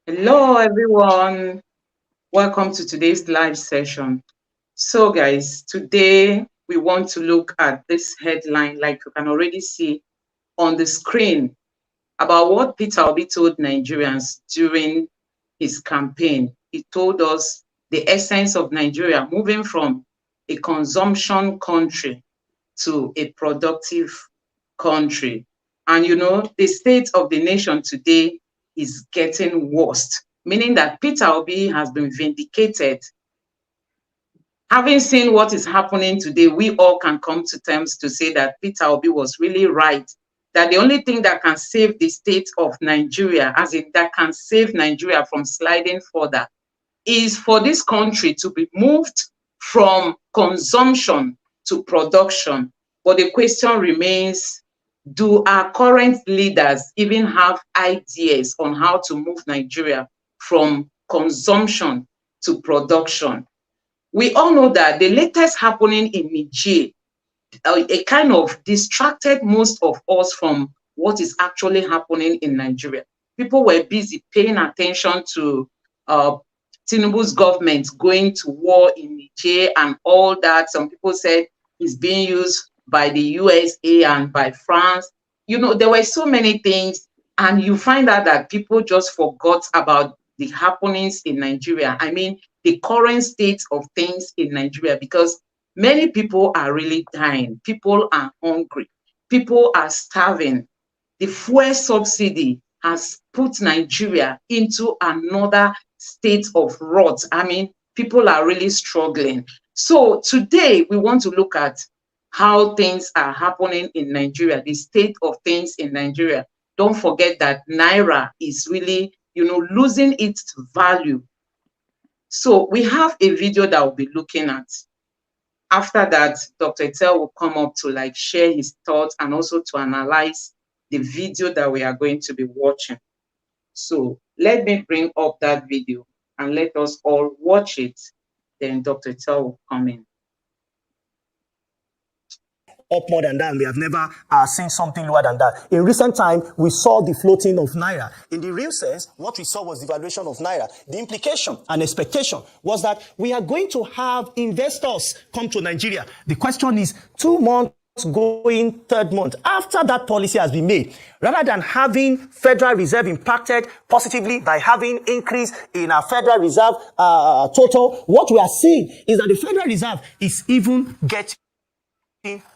Hello, everyone. Welcome to today's live session. So, guys, today we want to look at this headline, like you can already see on the screen, about what Peter Obi told Nigerians during his campaign. He told us the essence of Nigeria moving from a consumption country to a productive country. And the state of the nation today is getting worse, meaning that Peter Obi has been vindicated. Having seen what is happening today, we all can come to terms to say that Peter Obi was really right, that the only thing that can save the state of Nigeria, as in that can save Nigeria from sliding further, is for this country to be moved from consumption to production. But the question remains, do our current leaders even have ideas on how to move Nigeria from consumption to production? We all know that the latest happening in Niger, it kind of distracted most of us from what is actually happening in Nigeria. People were busy paying attention to Tinubu's government going to war in Niger and all that. Some people said it's being used by the USA and by France. There were so many things, and you find out that people just forgot about the happenings in Nigeria. I mean, the current state of things in Nigeria, because many people are really dying. People are hungry. People are starving. The fuel subsidy has put Nigeria into another state of rot. I mean, people are really struggling. So today we want to look at how things are happening in Nigeria, the state of things in Nigeria. Don't forget that Naira is really, losing its value. So we have a video that we'll be looking at. After that, Dr. Etel will come up to share his thoughts and also to analyze the video that we are going to be watching. So let me bring up that video and let us all watch it. Then Dr. Etel will come in. Up more than that, and we have never seen something lower than that. In recent time, we saw the floating of Naira. In the real sense, what we saw was the valuation of Naira. The implication and expectation was that we are going to have investors come to Nigeria. The question is, 2 months going, third month, after that policy has been made, rather than having Federal Reserve impacted positively by having increase in our Federal Reserve total, what we are seeing is that the Federal Reserve is even getting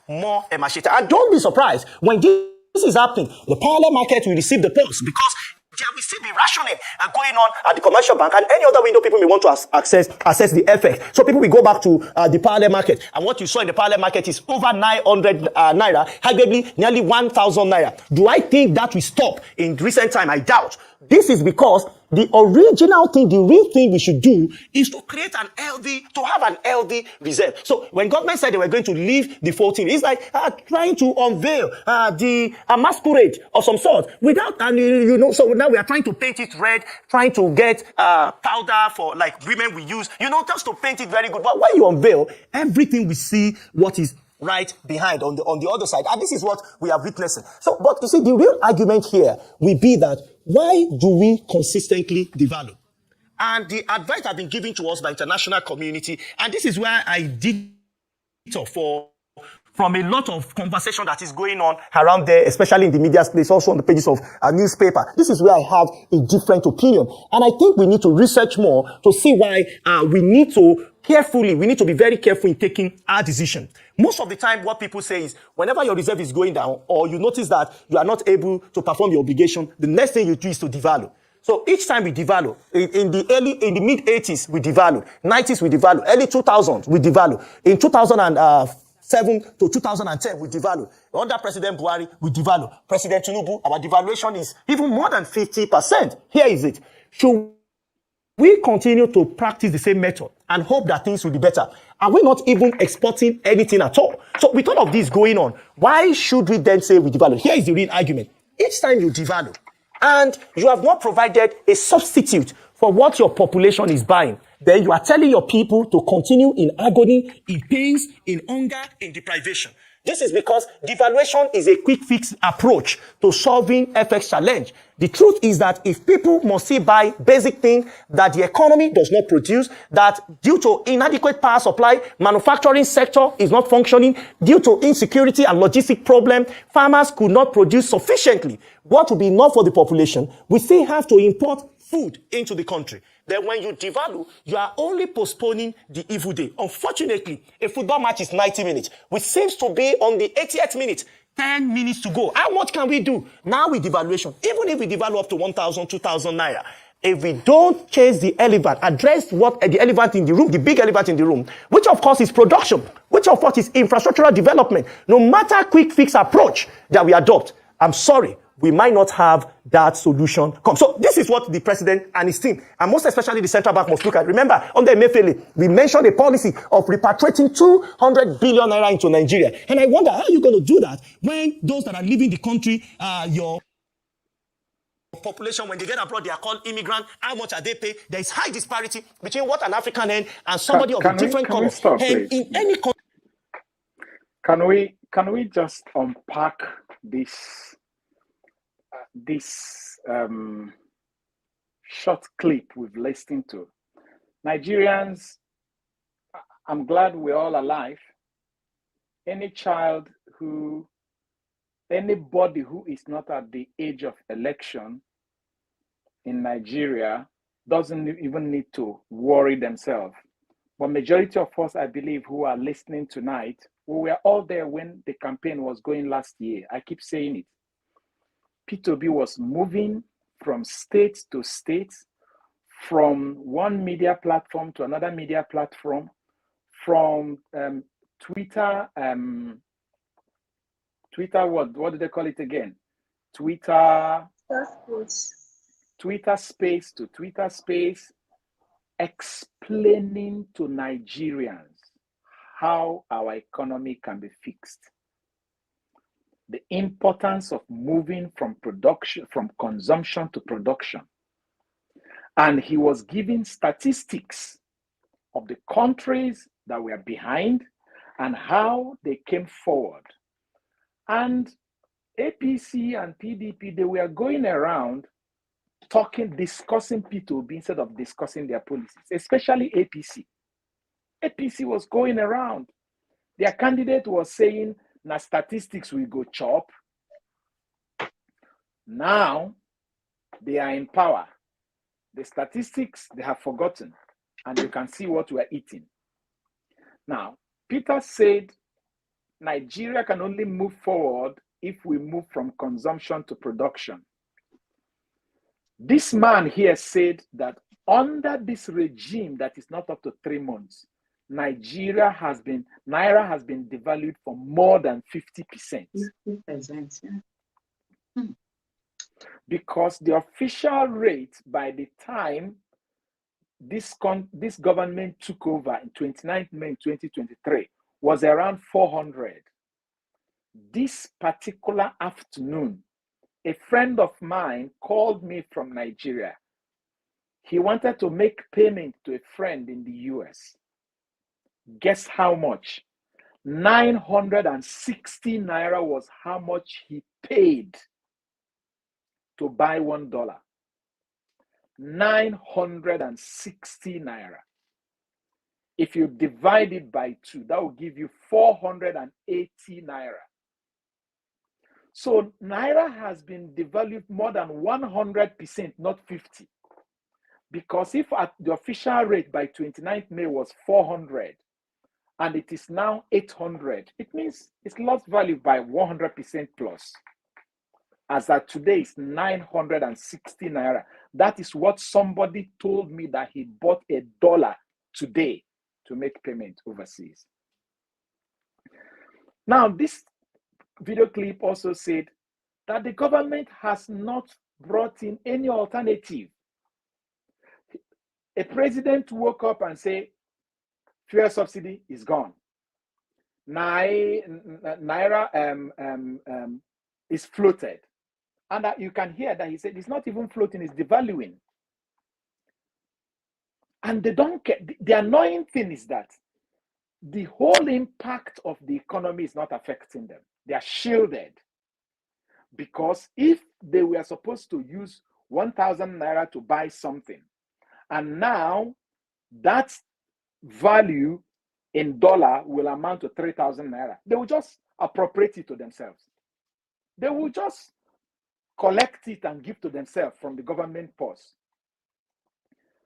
more emaciated. And don't be surprised when this is happening. The parallel market will receive the pulse, because there will still be rationing going on at the commercial bank and any other window people may want to access the FX. So people will go back to the parallel market. And what you saw in the parallel market is over 900 naira, arguably nearly 1,000 naira. Do I think that will stop in recent time? I doubt. This is because the original thing, the real thing we should do is to create an have an LD reserve. So when government said they were going to leave the 14, it's like trying to unveil a masquerade of some sort without, and so now we are trying to paint it red, trying to get powder for women we use, just to paint it very good. But when you unveil, everything we see what is right behind on the other side. And this is what we are witnessing. So, but you see, the real argument here will be that why do we consistently devalue? And the advice has been given to us by international community, and this is where I did from a lot of conversation that is going on around there, especially in the media space, also on the pages of a newspaper. This is where I have a different opinion. And I think we need to research more to see why we need to be very careful in taking our decision. Most of the time, what people say is, whenever your reserve is going down, or you notice that you are not able to perform your obligation, the next thing you do is to devalue. So each time we devalue, in the mid 80s, we devalue, 90s, we devalue, early 2000s, we devalue. In 2007 to 2010, we devalue. Under President Buhari, we devalue. President Tinubu, our devaluation is even more than 50%. Here is it. Should we continue to practice the same method and hope that things will be better? Are we not even exporting anything at all? So with all of this going on, why should we then say we devalue? Here is the real argument. Each time you devalue, and you have not provided a substitute for what your population is buying, then you are telling your people to continue in agony, in pains, in hunger, in deprivation. This is because devaluation is a quick fix approach to solving FX challenge. The truth is that if people must still buy basic things that the economy does not produce, that due to inadequate power supply, manufacturing sector is not functioning, due to insecurity and logistic problem, farmers could not produce sufficiently what will be enough for the population, we still have to import food into the country. Then when you devalue, you are only postponing the evil day. Unfortunately, a football match is 90 minutes, which seems to be on the 80th minute. 10 minutes to go. How much can we do? Now with devaluation, even if we devalue up to 1,000, 2,000 naira, if we don't chase the elephant, address what the elephant in the room, the big elephant in the room, which of course is production, which of course is infrastructural development, no matter quick fix approach that we adopt, I'm sorry, we might not have that solution come. So this is what the president and his team, and most especially the central bank, must look at. Remember, under Emefiele, we mentioned a policy of repatriating 200 billion naira into Nigeria. And I wonder, how are you going to do that when those that are leaving the country, your population, when they get abroad, they are called immigrants. How much are they paid? There is high disparity between what an African earns and somebody of a different color. Stop, and please? in any Can we just unpack this short clip we've listened to? Nigerians, I'm glad we're all alive. Anybody who is not at the age of election in Nigeria doesn't even need to worry themselves. But majority of us, I believe, who are listening tonight, we were all there when the campaign was going last year. I keep saying it. Peter Obi was moving from state to state, from one media platform to another media platform, from Twitter, what do they call it again? Twitter space to Twitter space, explaining to Nigerians how our economy can be fixed. The importance of moving from consumption to production. And he was giving statistics of the countries that were behind and how they came forward. And APC and PDP, they were going around discussing Peter Obi instead of discussing their policies, especially APC. APC was going around. Their candidate was saying, now statistics will go chop. Now they are in power. The statistics they have forgotten, and you can see what we're eating. Now, Peter said Nigeria can only move forward if we move from consumption to production. This man here said that under this regime that is not up to 3 months, Naira has been devalued for more than 50%. 50%, yeah. Because the official rate by the time this government took over in 29th May 2023 was around 400. This particular afternoon, a friend of mine called me from Nigeria. He wanted to make payment to a friend in the US. Guess how much? 960 naira was how much he paid to buy $1. 960 naira. If you divide it by 2, that will give you 480 naira. So naira has been devalued more than 100%, not 50. Because if at the official rate by 29th May was 400 and it is now 800, it means it's lost value by 100% plus. As that today is 960 naira. That is what somebody told me, that he bought $1 today to make payment overseas. Now, this video clip also said that the government has not brought in any alternative. A president woke up and say, fuel subsidy is gone. Naira is floated. And you can hear that he said it's not even floating, it's devaluing. And they don't care. The annoying thing is that the whole impact of the economy is not affecting them. They are shielded. Because if they were supposed to use 1,000 naira to buy something, and now that value in dollar will amount to 3,000 naira, they will just appropriate it to themselves. They will just collect it and give to themselves from the government purse.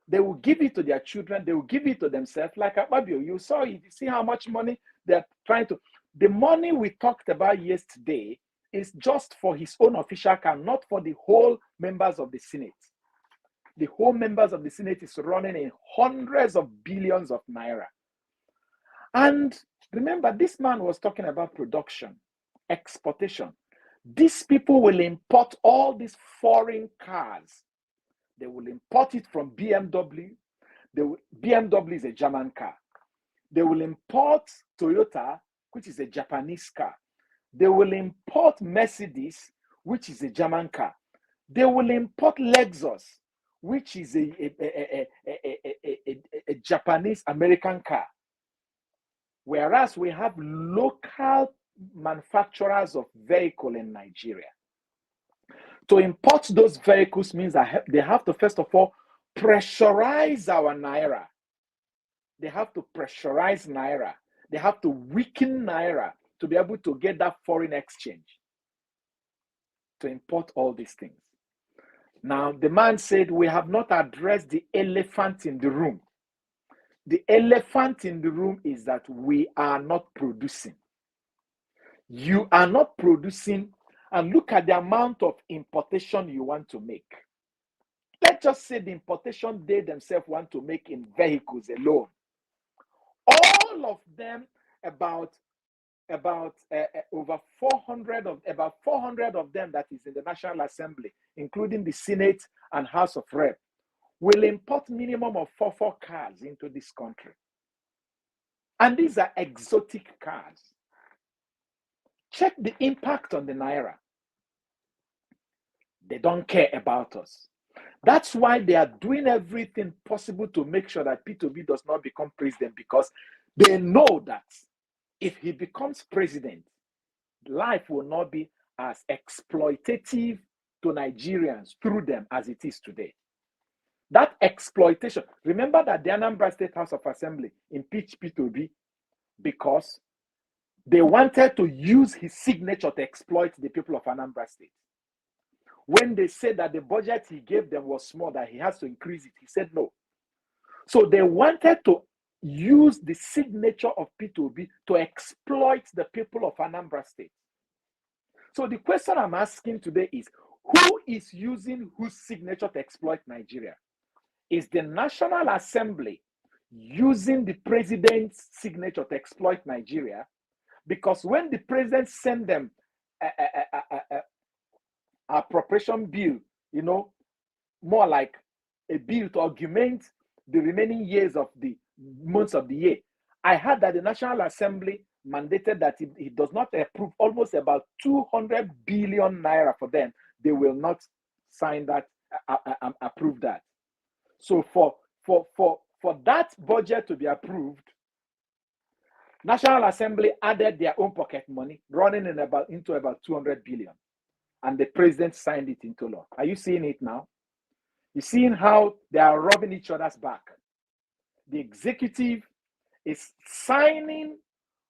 They will give it to their children. They will give it to themselves. Like Ababio, you saw it. You see how much money they're trying to. The money we talked about yesterday is just for his own official account, not for the whole members of the Senate. The whole members of the Senate is running in hundreds of billions of naira. And remember, this man was talking about production, exportation. These people will import all these foreign cars. They will import it from BMW. BMW is a German car. They will import Toyota, which is a Japanese car. They will import Mercedes, which is a German car. They will import Lexus, which is a Japanese American car. Whereas we have local manufacturers of vehicles in Nigeria. To import those vehicles means that they have to, first of all, pressurize our naira. They have to pressurize naira. They have to weaken naira to be able to get that foreign exchange to import all these things. Now, the man said, we have not addressed the elephant in the room. The elephant in the room is that we are not producing. You are not producing, and look at the amount of importation you want to make. Let's just say the importation they themselves want to make in vehicles alone. All of them, about over 400 of them that is in the National Assembly, including the Senate and House of Rep, will import minimum of four cars into this country. And these are exotic cars. Check the impact on the naira. They don't care about us. That's why they are doing everything possible to make sure that Peter Obi does not become president, because they know that if he becomes president, life will not be as exploitative to Nigerians through them as it is today. That exploitation. Remember that the Anambra State House of Assembly impeached Peter Obi because they wanted to use his signature to exploit the people of Anambra State. When they said that the budget he gave them was small, that he has to increase it, he said no. So they wanted to use the signature of Peter Obi to exploit the people of Anambra State. So the question I'm asking today is, who is using whose signature to exploit Nigeria? Is the National Assembly using the president's signature to exploit Nigeria? Because when the president sent them a appropriation bill, you know, more like a bill to augment the remaining years of the months of the year, I heard that the National Assembly mandated that if it does not approve almost about 200 billion naira for them, they will not sign that, approve that. So for that budget to be approved, National Assembly added their own pocket money, running into about 200 billion. And the president signed it into law. Are you seeing it now? You're seeing how they are robbing each other's back. The executive is signing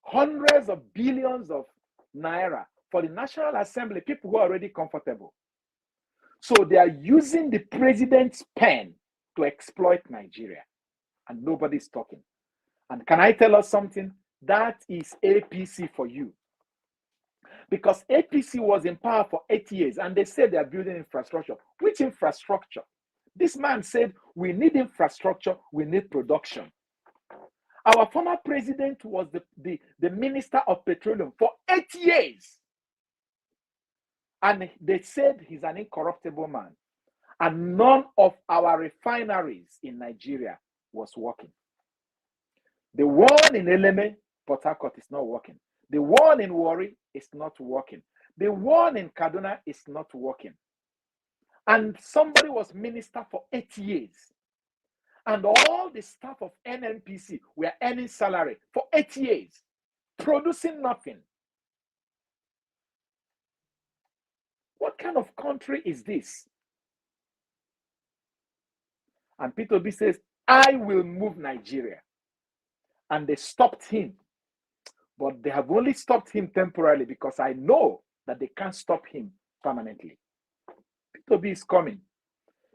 hundreds of billions of naira for the National Assembly, people who are already comfortable. So they are using the president's pen to exploit Nigeria. And nobody's talking. And can I tell us something? That is APC for you. Because APC was in power for 8 years and they said they are building infrastructure. Which infrastructure? This man said, we need infrastructure, we need production. Our former president was the Minister of Petroleum for 8 years. And they said he's an incorruptible man. And none of our refineries in Nigeria was working. The one in Eleme, Port Harcourt, is not working. The one in Warri is not working. The one in Kaduna is not working. And somebody was minister for 8 years. And all the staff of NNPC were earning salary for 8 years, producing nothing. What kind of country is this? And Peter Obi says, I will move Nigeria. And they stopped him. But they have only stopped him temporarily because I know that they can't stop him permanently. Peter Obi is coming.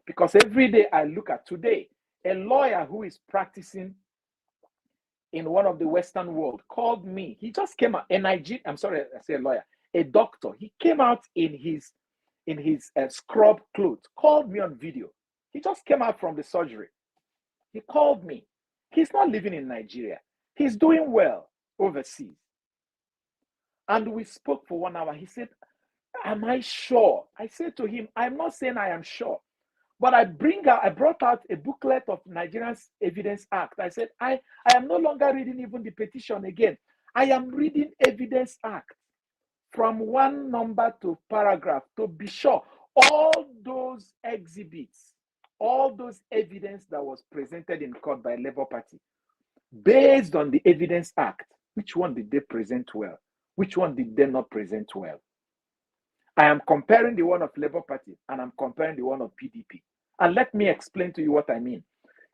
Because every day I look at today, a lawyer who is practicing in one of the Western world called me. He just came out, I'm sorry, I say a lawyer, a doctor. He came out in his scrub clothes, called me on video. He just came out from the surgery. He called me. He's not living in Nigeria. He's doing well overseas. And we spoke for 1 hour. He said, am I sure? I said to him, I'm not saying I am sure. But I brought out a booklet of Nigerians Evidence Act. I said, I am no longer reading even the petition again. I am reading Evidence Act from one number to paragraph to be sure. All those exhibits, all those evidence that was presented in court by Labour Party, based on the Evidence Act, which one did they present well? Which one did they not present well? I am comparing the one of Labour Party and I'm comparing the one of PDP. And let me explain to you what I mean.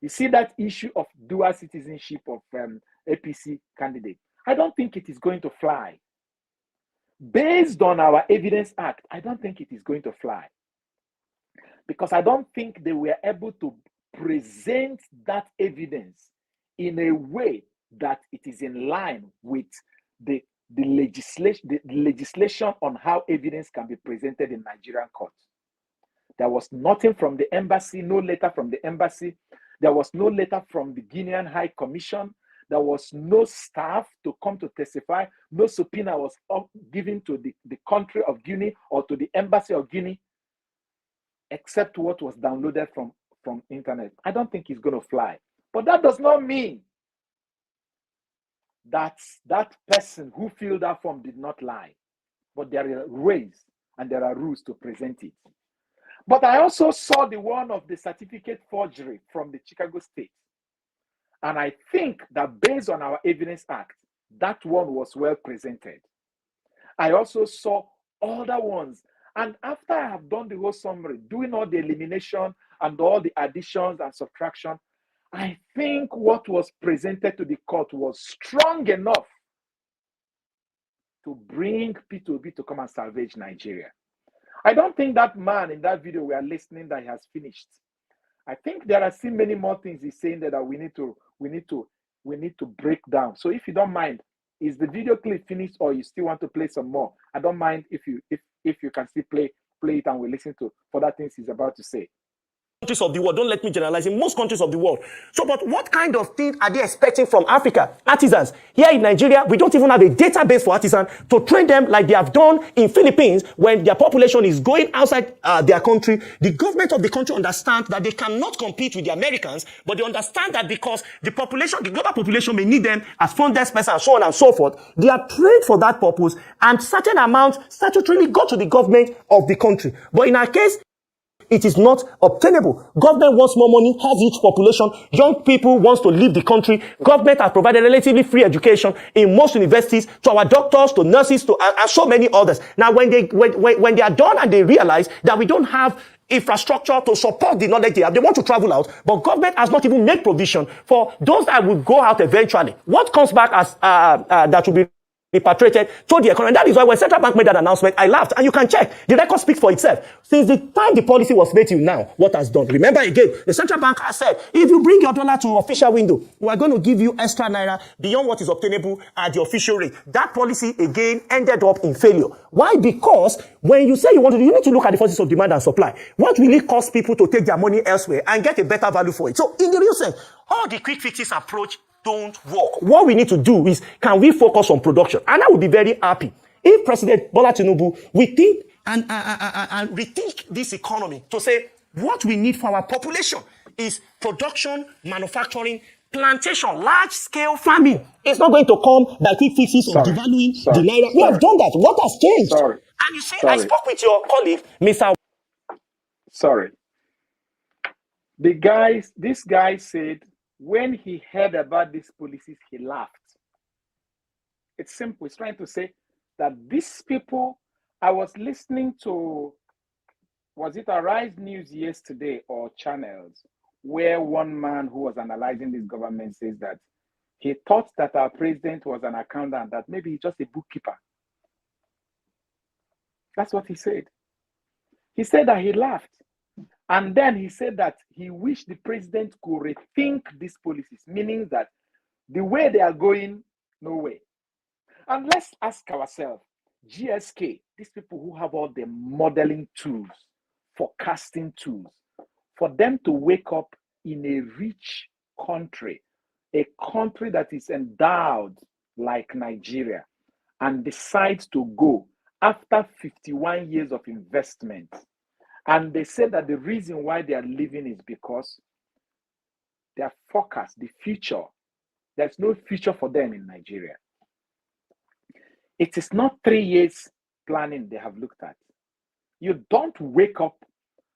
You see that issue of dual citizenship of APC candidate. I don't think it is going to fly. Based on our Evidence Act, I don't think it is going to fly. Because I don't think they were able to present that evidence in a way that it is in line with the legislation on how evidence can be presented in Nigerian courts. There was nothing from the embassy, no letter from the embassy. There was no letter from the Guinean High Commission. There was no staff to come to testify. No subpoena was given to the country of Guinea or to the embassy of Guinea, except what was downloaded from internet. I don't think it's going to fly. But that does not mean that that person who filled that form did not lie. But there are ways and there are rules to present it. But I also saw the one of the certificate forgery from the Chicago State. And I think that based on our Evidence Act, that one was well presented. I also saw other ones. And after I have done the whole summary, doing all the elimination and all the additions and subtraction, I think what was presented to the court was strong enough to bring Peter Obi to come and salvage Nigeria. I don't think that man in that video we are listening that he has finished. I think there are still many more things he's saying that we need to break down. So if you don't mind, is the video clip finished or you still want to play some more? I don't mind if you can still play it and we listen to further things he's about to say. Countries of the world, don't let me generalize, in most countries of the world. So, but what kind of thing are they expecting from Africa? Artisans. Here in Nigeria, we don't even have a database for artisans to train them like they have done in Philippines when their population is going outside their country. The government of the country understands that they cannot compete with the Americans, but they understand that because the global population may need them as front desk person and so on and so forth, they are trained for that purpose and certain amounts statutorily go to the government of the country. But in our case, it is not obtainable. Government wants more money, has huge population. Young people wants to leave the country. Government has provided relatively free education in most universities to our doctors, to nurses, to and so many others. Now, when they are done and they realize that we don't have infrastructure to support the knowledge they have, they want to travel out, but government has not even made provision for those that will go out eventually. What comes back as that will be repatriated to the economy. And that is why when Central Bank made that announcement, I laughed. And you can check. The record speaks for itself. Since the time the policy was made till now, what has done? Remember again, the Central Bank has said, if you bring your dollar to official window, we are going to give you extra naira beyond what is obtainable at the official rate. That policy again ended up in failure. Why? Because when you say you want to do, you need to look at the forces of demand and supply. What will it cost people to take their money elsewhere and get a better value for it? So in the real sense, all the quick fixes approach don't work. What we need to do is, can we focus on production? And I would be very happy if President Bola Tinubu will think and rethink this economy to say what we need for our population is production, manufacturing, plantation, large-scale farming. It's not going to come by quick fixes of devaluing the naira. We have done that. What has changed? And you see, I spoke with your colleague, Mr. Sorry. This guy said when he heard about these policies, he laughed. It's simple. It's trying to say that these people, I was listening to, was it Arise News yesterday or Channels, where one man who was analyzing this government says that he thought that our president was an accountant, that maybe he's just a bookkeeper. That's what he said. He said that he laughed. And then he said that he wished the president could rethink these policies, meaning that the way they are going, no way. And let's ask ourselves, GSK, these people who have all the modeling tools, forecasting tools, for them to wake up in a rich country, a country that is endowed like Nigeria, and decides to go after 51 years of investment. And they said that the reason why they are leaving is because their forecast, the future, there's no future for them in Nigeria. It is not 3 years planning they have looked at. You don't wake up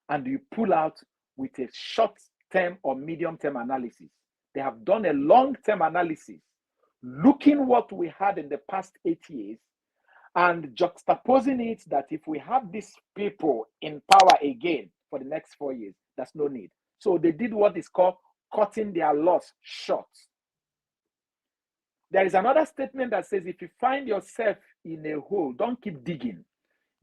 and you pull out with a short-term or medium-term analysis. They have done a long-term analysis, looking what we had in the past 8 years and juxtaposing it that if we have these people in power again for the next 4 years, there's no need. So they did what is called cutting their loss short. There is another statement that says, if you find yourself in a hole, don't keep digging.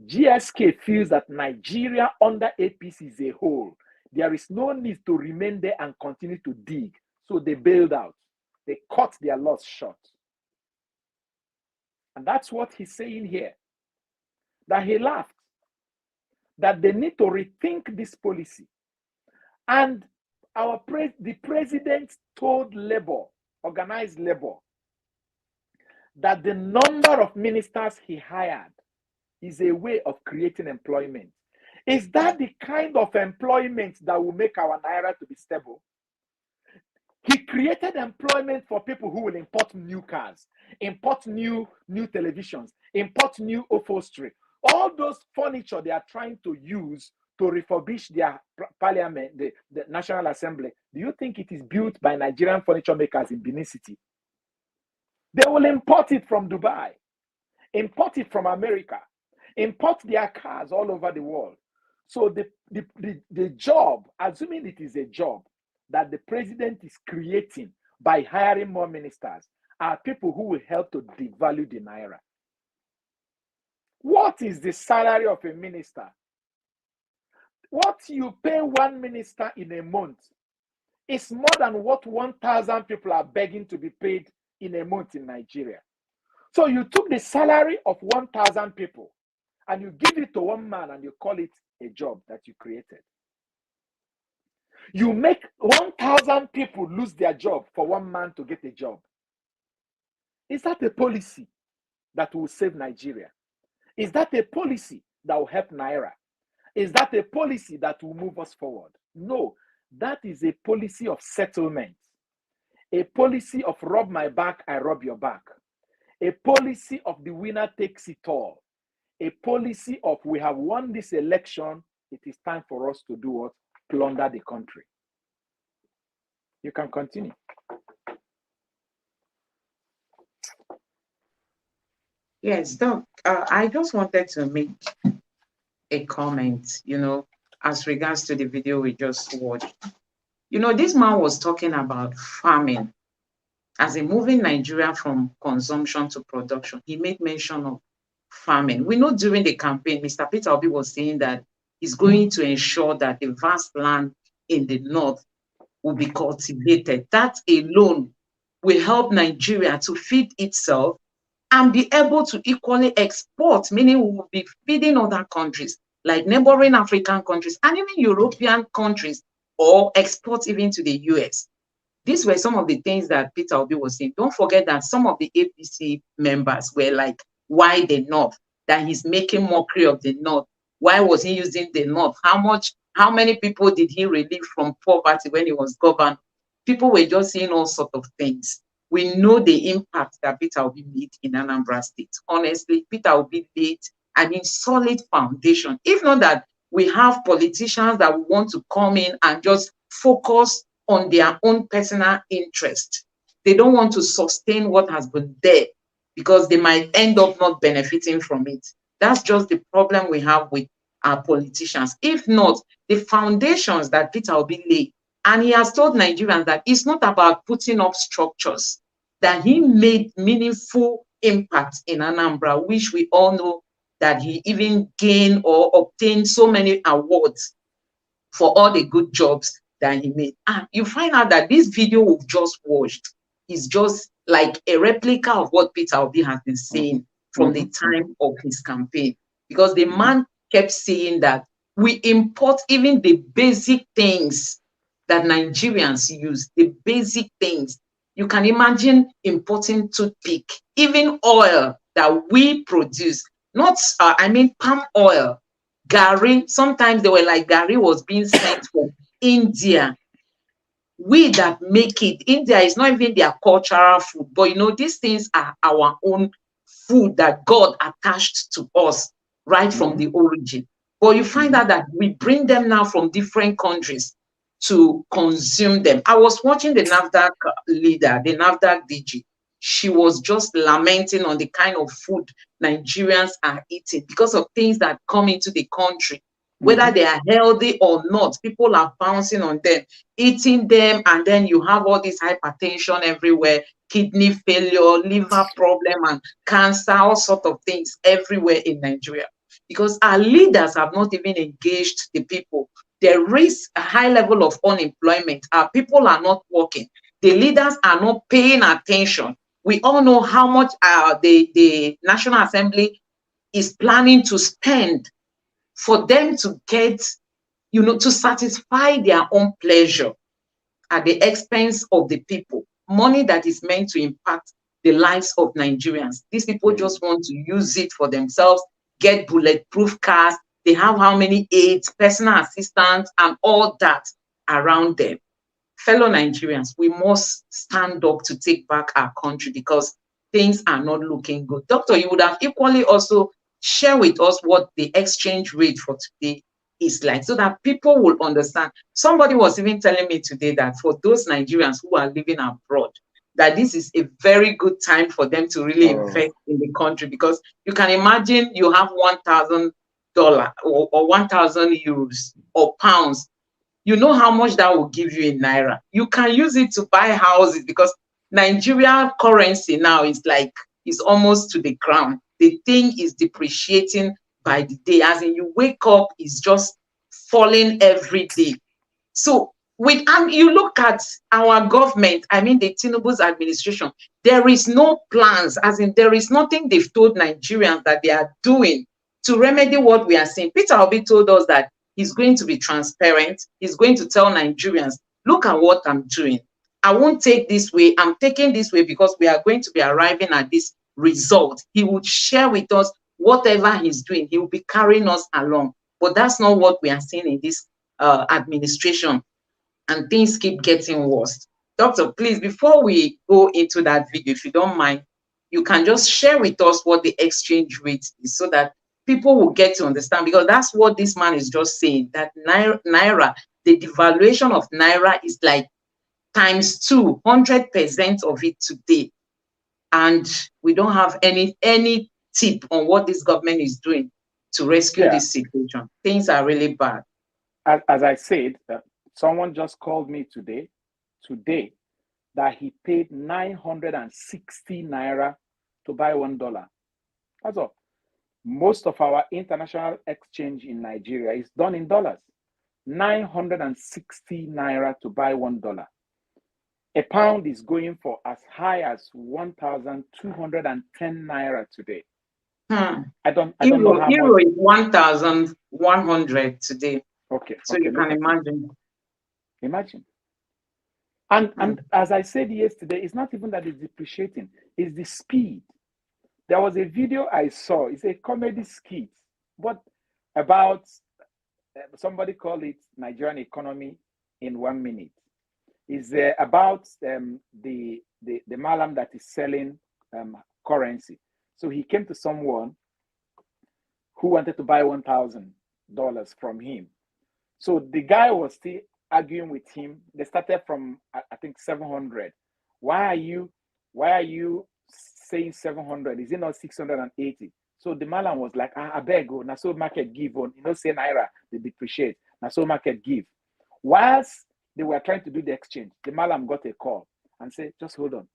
GSK feels that Nigeria under APC is a hole. There is no need to remain there and continue to dig. So they bailed out. They cut their loss short. And that's what he's saying here. That he laughed. That they need to rethink this policy. And the president told labor, organized labor, that the number of ministers he hired is a way of creating employment. Is that the kind of employment that will make our naira to be stable? He created employment for people who will import new cars, import new televisions, import new upholstery. All those furniture they are trying to use to refurbish their parliament, the National Assembly. Do you think it is built by Nigerian furniture makers in Benin City? They will import it from Dubai, import it from America, import their cars all over the world. So the job, assuming it is a job that the president is creating by hiring more ministers, are people who will help to devalue the naira. What is the salary of a minister? What you pay one minister in a month is more than what 1,000 people are begging to be paid in a month in Nigeria. So you took the salary of 1,000 people and you give it to one man and you call it a job that you created. You make 1,000 people lose their job for one man to get a job. Is that a policy that will save Nigeria? Is that a policy that will help Naira? Is that a policy that will move us forward? No, that is a policy of settlement. A policy of rob my back, I rob your back. A policy of the winner takes it all. A policy of we have won this election, it is time for us to do what? Plunder the country. You can continue. Yes, Doc, I just wanted to make a comment, as regards to the video we just watched. This man was talking about farming as in moving Nigeria from consumption to production. He made mention of farming. We know during the campaign, Mr. Peter Obi was saying that he's going to ensure that the vast land in the north will be cultivated. That alone will help Nigeria to feed itself and be able to equally export, meaning we will be feeding other countries like neighboring African countries and even European countries, or export even to the US. These were some of the things that Peter Obi was saying. Don't forget that some of the APC members were like, why the North? That he's making mockery of the North. Why was he using the North? How many people did he relieve from poverty when he was governor? People were just saying all sorts of things. We know the impact that Peter Obi made in Anambra State. Honestly, Peter Obi laid solid foundation. If not that we have politicians that want to come in and just focused on their own personal interest. They don't want to sustain what has been there because they might end up not benefiting from it. That's just the problem we have with our politicians. If not, the foundations that Peter Obi laid, and he has told Nigerians that it's not about putting up structures, that he made meaningful impact in Anambra, which we all know that he even gained or obtained so many awards for all the good jobs that he made. And you find out that this video we've just watched is just like a replica of what Peter Obi has been saying from the time of his campaign. Because the man kept saying that we import even the basic things that Nigerians use, the basic things. You can imagine importing toothpick, even oil that we produce, not, palm oil, Gary. Sometimes they were like Gary was being sent from India. We that make it, India is not even their cultural food, but you know, these things are our own food that God attached to us right from the origin. But you find out that we bring them now from different countries to consume them. I was watching the NAFDAC leader, the NAFDAC DG. She was just lamenting on the kind of food Nigerians are eating because of things that come into the country. Whether they are healthy or not, people are bouncing on them, eating them, and then you have all this hypertension everywhere, kidney failure, liver problem, and cancer, all sorts of things everywhere in Nigeria. Because our leaders have not even engaged the people. There is a high level of unemployment. Our people are not working. The leaders are not paying attention. We all know how much the National Assembly is planning to spend for them to get, to satisfy their own pleasure at the expense of the people. Money that is meant to impact the lives of Nigerians. These people just want to use it for themselves, get bulletproof cars. They have how many aides, personal assistants, and all that around them. Fellow Nigerians, we must stand up to take back our country because things are not looking good. Doctor, you would have equally also share with us what the exchange rate for today is like so that people will understand. Somebody was even telling me today that for those Nigerians who are living abroad, that this is a very good time for them to really invest in the country, because you can imagine you have $1,000 or 1,000 euros or pounds. You know how much that will give you in Naira. You can use it to buy houses because Nigerian currency now is almost to the ground. The thing is depreciating by the day. As in, you wake up, it's just falling every day. So you look at our government, the Tinubu's administration, there is no plans, as in there is nothing they've told Nigerians that they are doing to remedy what we are seeing. Peter Obi told us that he's going to be transparent. He's going to tell Nigerians, look at what I'm doing. I won't take this way. I'm taking this way because we are going to be arriving at this result. He would share with us whatever he's doing. He will be carrying us along. But that's not what we are seeing in this administration. And things keep getting worse. Doctor, please, before we go into that video, if you don't mind, you can just share with us what the exchange rate is so that people will get to understand, because that's what this man is just saying, that Naira, the devaluation of Naira is like times 200% of it today. And we don't have any tip on what this government is doing to rescue this situation. Things are really bad. As I said, someone just called me today, that he paid 960 Naira to buy $1. That's all. Most of our international exchange in Nigeria is done in dollars. 960 Naira to buy $1. A pound is going for as high as 1,210 Naira today. I don't know how Euro much. is 1,100 today. Okay. So you can imagine. Imagine. And as I said yesterday, it's not even that it's depreciating, it's the speed. There was a video I saw, it's a comedy skit, but about, somebody called it Nigerian economy in 1 minute. Is about the malam that is selling currency. So he came to someone who wanted to buy $1,000 from him. So the guy was still arguing with him. They started from I think 700. Why are you saying 700? Is it not 680? So the Malam was like, I beg you, na so market give on. Say Naira, they depreciate. Na so market give. Whilst they were trying to do the exchange, the Malam got a call and said, just hold on.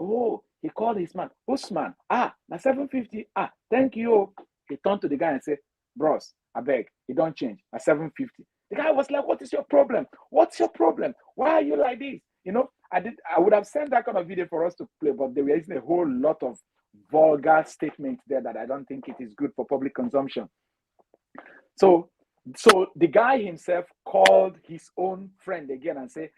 Oh, he called his man, Usman. Na 750. Thank you. He turned to the guy and said, bros, I beg, you don't change. Na 750. The guy was like, what is your problem? What's your problem? Why are you like this? I would have sent that kind of video for us to play, but there was a whole lot of vulgar statements there that I don't think it is good for public consumption. So the guy himself called his own friend again and said,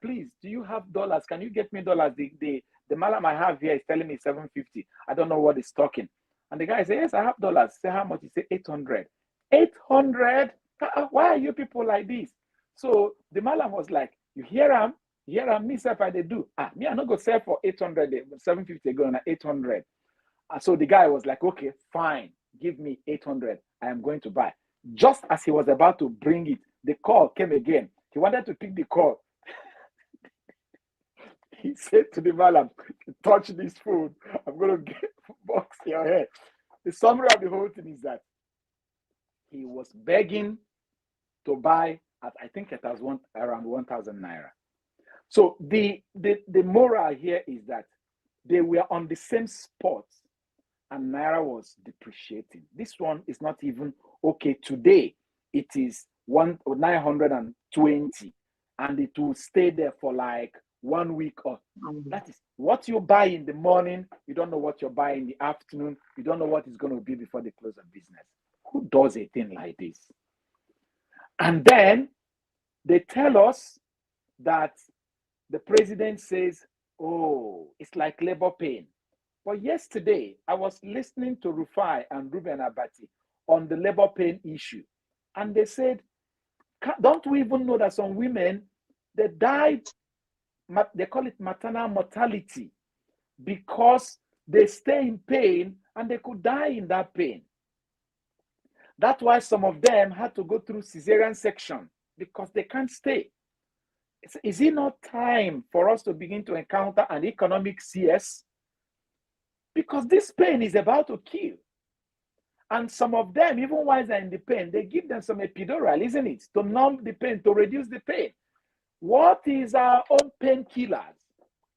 please, do you have dollars? Can you get me dollars? The Malam I have here is telling me 750. I don't know what he's talking. And the guy said, yes, I have dollars. Say how much? He said 800. 800? Why are you people like this? So the Malam was like, you hear him? Me self I they do. Me I not go sell for 800, 750 go on 800. So the guy was like, okay, fine, give me 800. I am going to buy. Just as he was about to bring it, the call came again. He wanted to pick the call. He said to the Malam, touch this food. I'm going to box your head. The summary of the whole thing is that he was begging to buy at, I think it was around 1,000 Naira. So the moral here is that they were on the same spot and Naira was depreciating. This one is not even okay today. It is 920 and it will stay there for like 1 week or that is what you buy in the morning. You don't know what you buy in the afternoon. You don't know what it's going to be before the close of business. Who does a thing like this? And then they tell us that the president says, oh, it's like labor pain. But yesterday, I was listening to Rufai and Ruben Abati on the labor pain issue. And they said, don't we even know that some women, they died, they call it maternal mortality, because they stay in pain and they could die in that pain. That's why some of them had to go through cesarean section because they can't stay. Is it not time for us to begin to encounter an economic CS? Because this pain is about to kill. And some of them, even while they're in the pain, they give them some epidural, isn't it? To numb the pain, to reduce the pain. What is our own painkillers?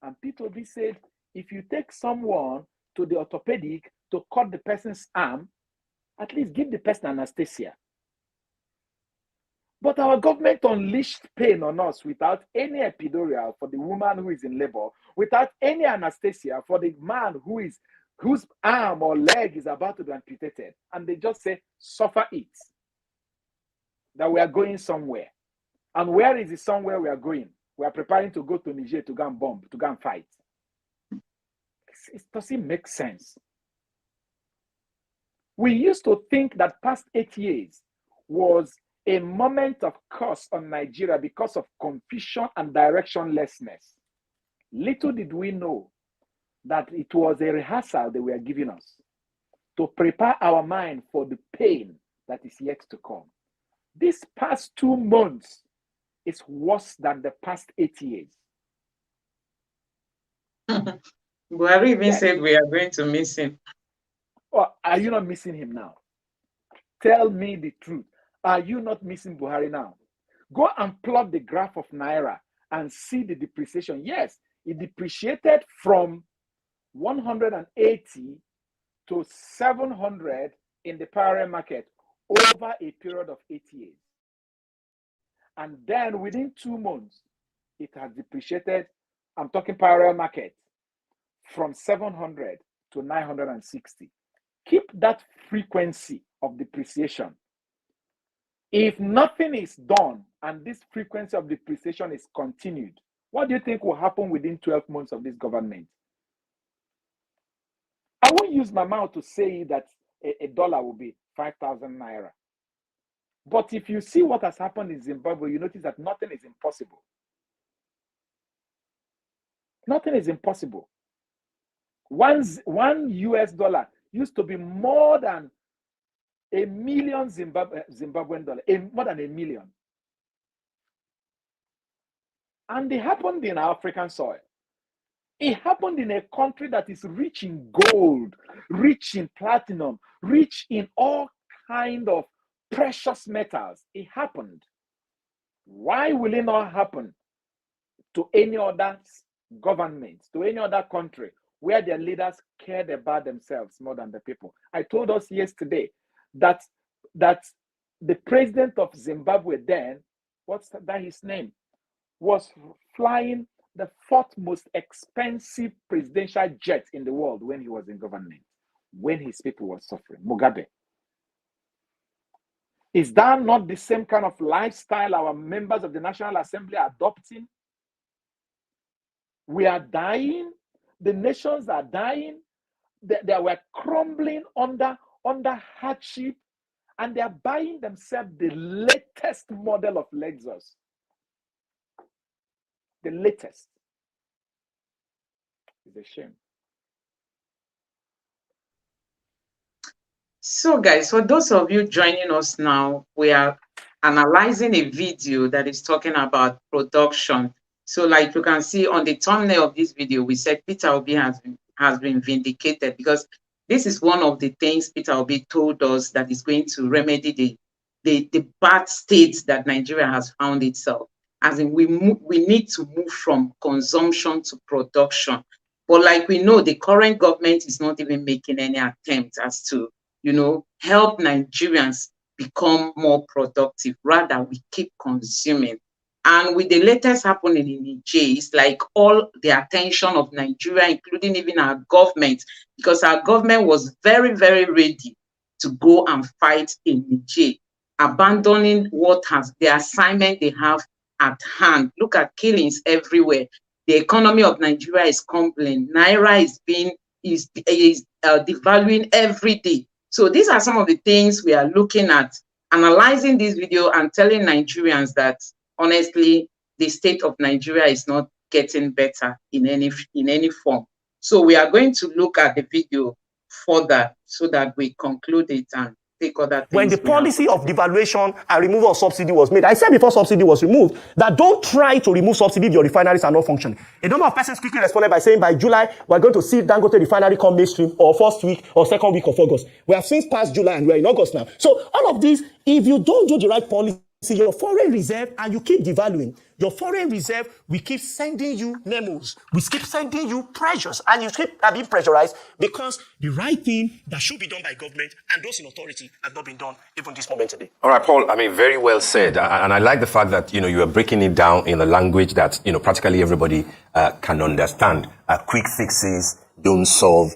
And Peter Obi said, if you take someone to the orthopedic to cut the person's arm, at least give the person anesthesia. But our government unleashed pain on us without any epidural for the woman who is in labor, without any anesthesia for the man whose arm or leg is about to be amputated. And they just say, suffer it. That we are going somewhere. And where is the somewhere we are going? We are preparing to go to Niger to go and bomb, to go and fight. It doesn't make sense. We used to think that past 8 years was a moment of curse on Nigeria because of confusion and directionlessness. Little did we know that it was a rehearsal they were giving us to prepare our mind for the pain that is yet to come. This past 2 months is worse than the past 8 years. Buhari even said we are going to miss him. Or are you not missing him now? Tell me the truth. Are you not missing Buhari now? Go and plot the graph of Naira and see the depreciation. Yes, it depreciated from 180 to 700 in the parallel market over a period of 8 years. And then within 2 months, it has depreciated, I'm talking parallel market, from 700 to 960. Keep that frequency of depreciation. If nothing is done and this frequency of depreciation is continued, what do you think will happen within 12 months of this government? I won't use my mouth to say that a dollar will be 5,000 Naira. But if you see what has happened in Zimbabwe, you notice that nothing is impossible. Nothing is impossible. One US dollar used to be more than $1 million Zimbabwean dollar, more than $1 million. And it happened in African soil. It happened in a country that is rich in gold, rich in platinum, rich in all kind of precious metals. It happened. Why will it not happen to any other government, to any other country where their leaders cared about themselves more than the people? I told us yesterday that the president of Zimbabwe then, what's that his name, was flying the fourth most expensive presidential jet in the world when he was in government, when his people were suffering. Mugabe. Is that not the same kind of lifestyle our members of the National Assembly are adopting? We are dying. The nations are dying. They were crumbling under hardship, and they are buying themselves the latest model of Lexus. The latest. It's a shame. So guys, for those of you joining us now, we are analyzing a video that is talking about production. So like you can see on the thumbnail of this video, we said Peter Obi has been vindicated, because this is one of the things Peter Obi told us that is going to remedy the bad state that Nigeria has found itself. As in, we need to move from consumption to production. But like we know, the current government is not even making any attempt as to, help Nigerians become more productive. Rather, we keep consuming. And with the latest happening in Niger, it's like all the attention of Nigeria, including even our government, because our government was very, very ready to go and fight in Niger, abandoning the assignment they have at hand. Look at killings everywhere. The economy of Nigeria is crumbling. Naira is devaluing every day. So these are some of the things we are looking at, analyzing this video and telling Nigerians that honestly, the state of Nigeria is not getting better in any form. So we are going to look at the video further so that we conclude it and take other things. When the policy of devaluation and removal of subsidy was made, I said before subsidy was removed that don't try to remove subsidy if your refineries are not functioning. A number of persons quickly responded by saying by July, we're going to see Dangote refinery come mainstream, or first week or second week of August. We have since passed July and we're in August now. So all of these, if you don't do the right policy, your foreign reserve, and you keep devaluing, your foreign reserve, we keep sending you memos. We keep sending you pressures, and you keep being pressurized because the right thing that should be done by government and those in authority have not been done even this moment today. All right, Paul, very well said. And I like the fact that, you are breaking it down in a language that, practically everybody can understand. Quick fixes don't solve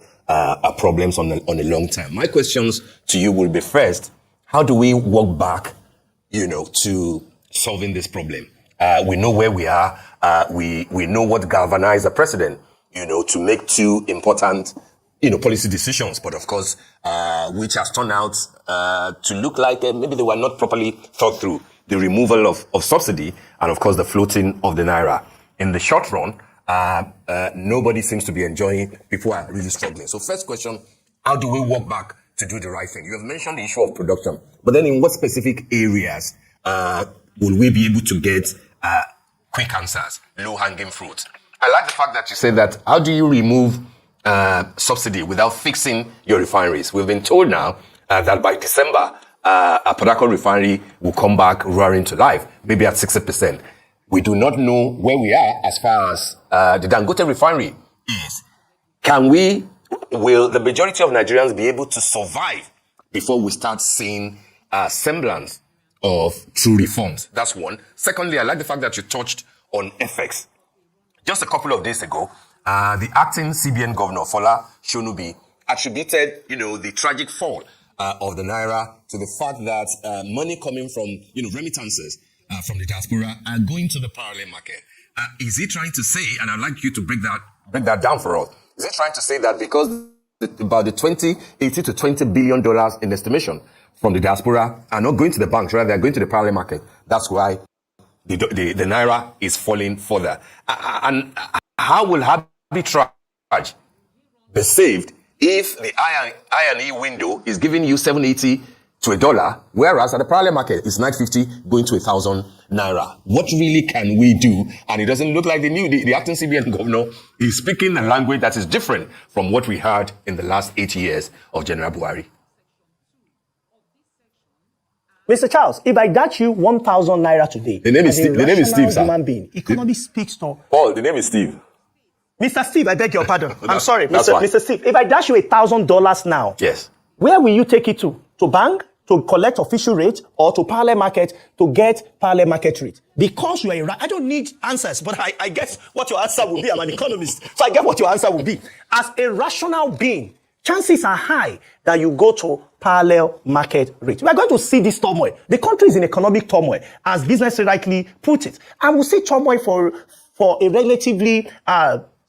problems on a long time. My questions to you will be, first, how do we walk back to solving this problem? We know where we are. We know what galvanized the president, to make two important, policy decisions. But of course, which has turned out to look like maybe they were not properly thought through. The removal of subsidy and of course the floating of the naira. In the short run, nobody seems to be enjoying. People are really struggling. So first question, how do we walk back to do the right thing? You have mentioned the issue of production, but then in what specific areas will we be able to get quick answers, low-hanging fruit? I like the fact that you said that, how do you remove subsidy without fixing your refineries? We've been told now that by December, a Port refinery will come back roaring to life, maybe at 60%. We do not know where we are as far as the Dangote refinery is. Will the majority of Nigerians be able to survive before we start seeing semblance of true reforms? That's one. Secondly, I like the fact that you touched on FX. Just a couple of days ago, the acting CBN governor, Fola Shonubi, attributed, the tragic fall of the naira to the fact that money coming from, remittances from the diaspora are going to the parallel market. Is he trying to say, and I'd like you to break that down for us, is he trying to say that because about the $18 to $20 billion in estimation from the diaspora are not going to the banks, rather they're going to the parallel market, that's why the naira is falling further? And how will arbitrage be saved if the I&E window is giving you 780 to $1, whereas at the parallel market, it's 950 going to 1,000 naira. What really can we do? And it doesn't look like the acting CBN governor is speaking a language that is different from what we heard in the last 8 years of General Buhari. Mr. Charles, if I got you 1,000 naira today, the name is Steve, sir. Human being, economy speaks to... Paul, the name is Steve. Mr. Steve, I beg your pardon. I'm sorry, Mr. Steve. If I dash you $1,000 now, yes, where will you take it to? To bank, to collect official rate, or to parallel market to get parallel market rate? Because you are I don't need answers, but I guess what your answer will be. I'm an economist, so I get what your answer will be. As a rational being, chances are high that you go to parallel market rate. We are going to see this turmoil. The country is in economic turmoil, as business rightly put it. And we'll see turmoil for a relatively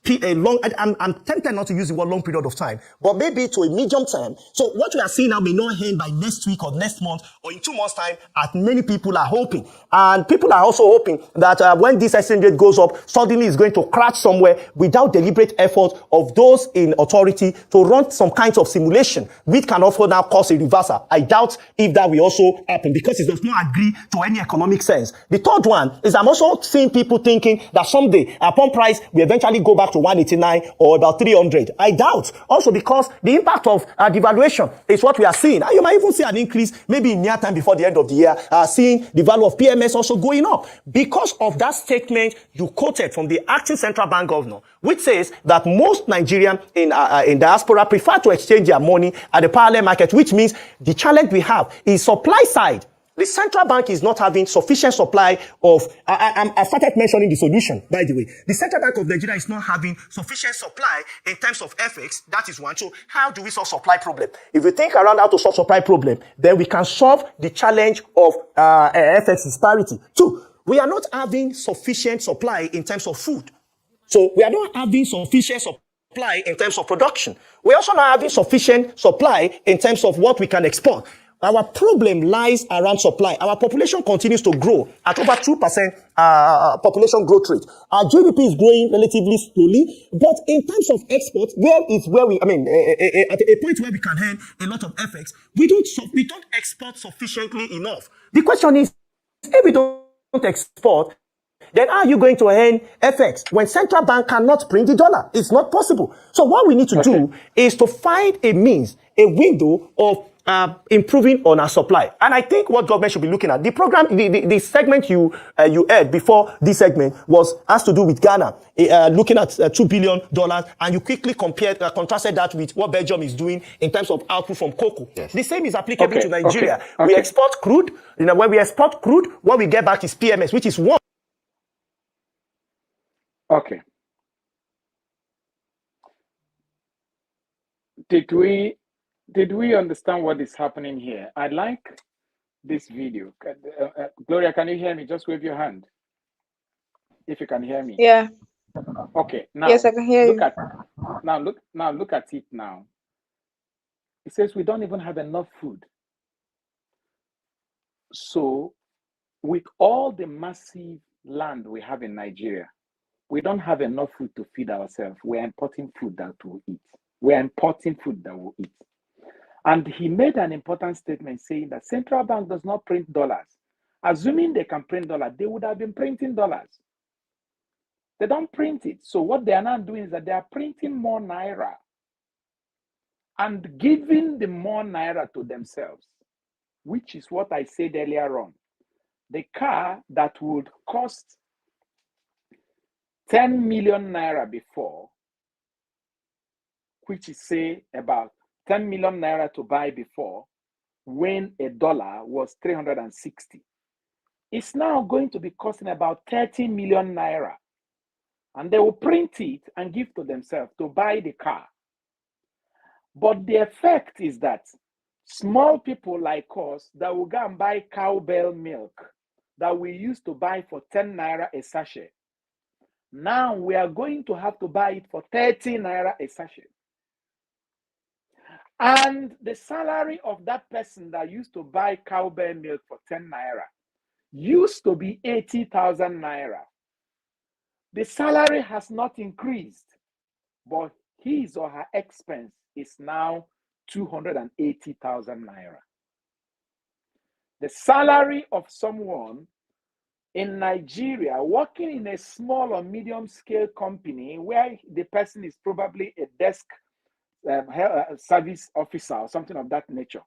long, I'm tempted not to use the word long period of time, but maybe to a medium term. So what we are seeing now may not end by next week or next month or in 2 months' time, as many people are hoping. And people are also hoping that when this exchange rate goes up, suddenly it's going to crash somewhere without deliberate effort of those in authority to run some kinds of simulation, which can also now cause a reversal. I doubt if that will also happen because it does not agree to any economic sense. The third one is I'm also seeing people thinking that someday upon price we eventually go back to 189 or about 300. I doubt. Also because the impact of devaluation is what we are seeing. And you might even see an increase maybe in near time before the end of the year, seeing the value of PMS also going up. Because of that statement you quoted from the acting central bank governor, which says that most Nigerians in diaspora prefer to exchange their money at the parallel market, which means the challenge we have is supply side. The central bank is not having sufficient supply of, I started mentioning the solution, by the way. The Central Bank of Nigeria is not having sufficient supply in terms of FX. That is one. So how do we solve supply problem? If we think around how to solve supply problem, then we can solve the challenge of FX disparity. 2, we are not having sufficient supply in terms of food. So we are not having sufficient supply in terms of production. We also not having sufficient supply in terms of what we can export. Our problem lies around supply. Our population continues to grow at over 2% population growth rate. Our GDP is growing relatively slowly, but in terms of export, at a point where we can earn a lot of FX, we don't export sufficiently enough. The question is, if we don't export, then how are you going to earn FX when central bank cannot print the dollar? It's not possible. So what we need to do is to find a means, a window of improving on our supply. And I think what government should be looking at, the program, the segment you heard before this segment has to do with Ghana, looking at $2 billion, and you quickly contrasted that with what Belgium is doing in terms of output from cocoa. Yes. The same is applicable to Nigeria. We export crude. When we export crude, what we get back is PMS, which is one. Okay. Did we understand what is happening here? I like this video. Gloria, can you hear me? Just wave your hand if you can hear me. Yeah. Okay. Now, yes, I can hear you. Look at it now. It says we don't even have enough food. So, with all the massive land we have in Nigeria, we don't have enough food to feed ourselves. We're importing food that we'll eat. And he made an important statement saying that central bank does not print dollars. Assuming they can print dollars, they would have been printing dollars. They don't print it. So what they are now doing is that they are printing more naira and giving the more naira to themselves, which is what I said earlier on. The car that would cost 10 million naira before, which is say about 10 million naira to buy before, when a dollar was 360. It's now going to be costing about 30 million naira. And they will print it and give to themselves to buy the car. But the effect is that small people like us that will go and buy cowbell milk that we used to buy for 10 naira a sachet, now we are going to have to buy it for 30 naira a sachet. And the salary of that person that used to buy cowbell milk for 10 naira used to be 80,000 naira. The salary has not increased, but his or her expense is now 280,000 naira. The salary of someone in Nigeria working in a small or medium scale company where the person is probably a desk service officer or something of that nature,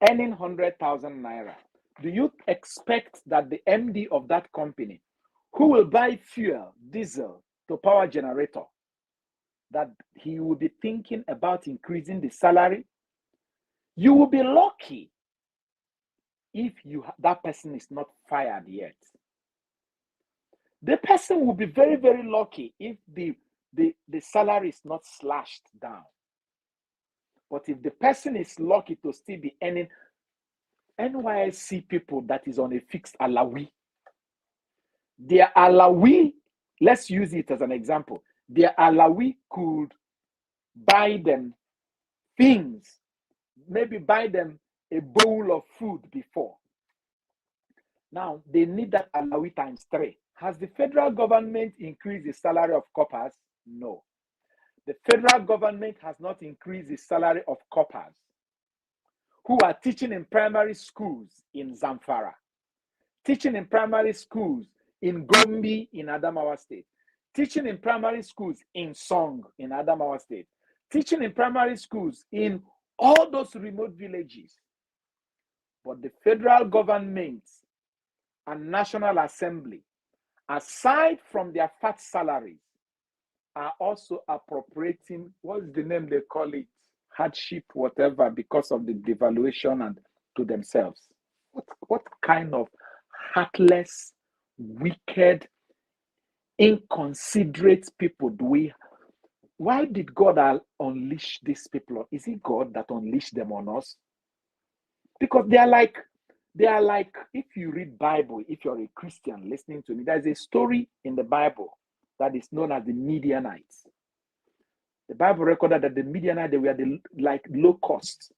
earning 100,000 naira. Do you expect that the MD of that company, who will buy fuel, diesel to power generator, that he will be thinking about increasing the salary? You will be lucky if that person is not fired yet. The person will be very, very lucky if the salary is not slashed down. But if the person is lucky to still be earning, NYSC people that is on a fixed alawi, their alawi, let's use it as an example, their alawi could buy them things, maybe buy them a bowl of food before. Now, they need that alawi times 3. Has the federal government increased the salary of coppers? No. The federal government has not increased the salary of coppers who are teaching in primary schools in Zamfara, teaching in primary schools in Gombe in Adamawa State, teaching in primary schools in Song in Adamawa State, teaching in primary schools in all those remote villages. But the federal government and National Assembly, aside from their fat salaries, are also appropriating, what's the name they call it? Hardship, whatever, because of the devaluation and to themselves. What kind of heartless, wicked, inconsiderate people do we? Why did God unleash these people? Is it God that unleashed them on us? Because they are like, if you read Bible, if you're a Christian listening to me, there's a story in the Bible that is known as the Midianites. The Bible recorded that the Midianites, they were like locusts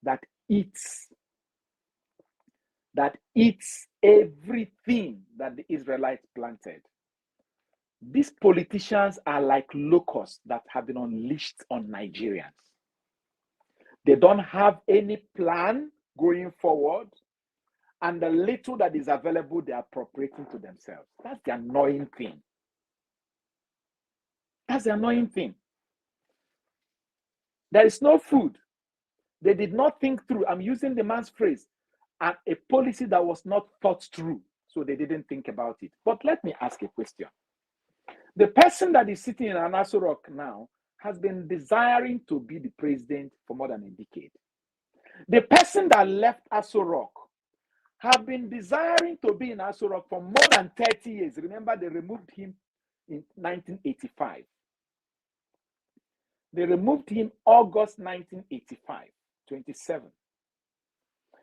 that eats everything that the Israelites planted. These politicians are like locusts that have been unleashed on Nigerians. They don't have any plan going forward, and the little that is available, they are appropriating to themselves. That's the annoying thing. That's the annoying thing. There is no food. They did not think through. I'm using the man's phrase, and a policy that was not thought through. So they didn't think about it. But let me ask a question. The person that is sitting in Aso Rock now has been desiring to be the president for more than a decade. The person that left Aso Rock have been desiring to be in Aso Rock for more than 30 years. Remember, they removed him in 1985. They removed him August 1985, 27.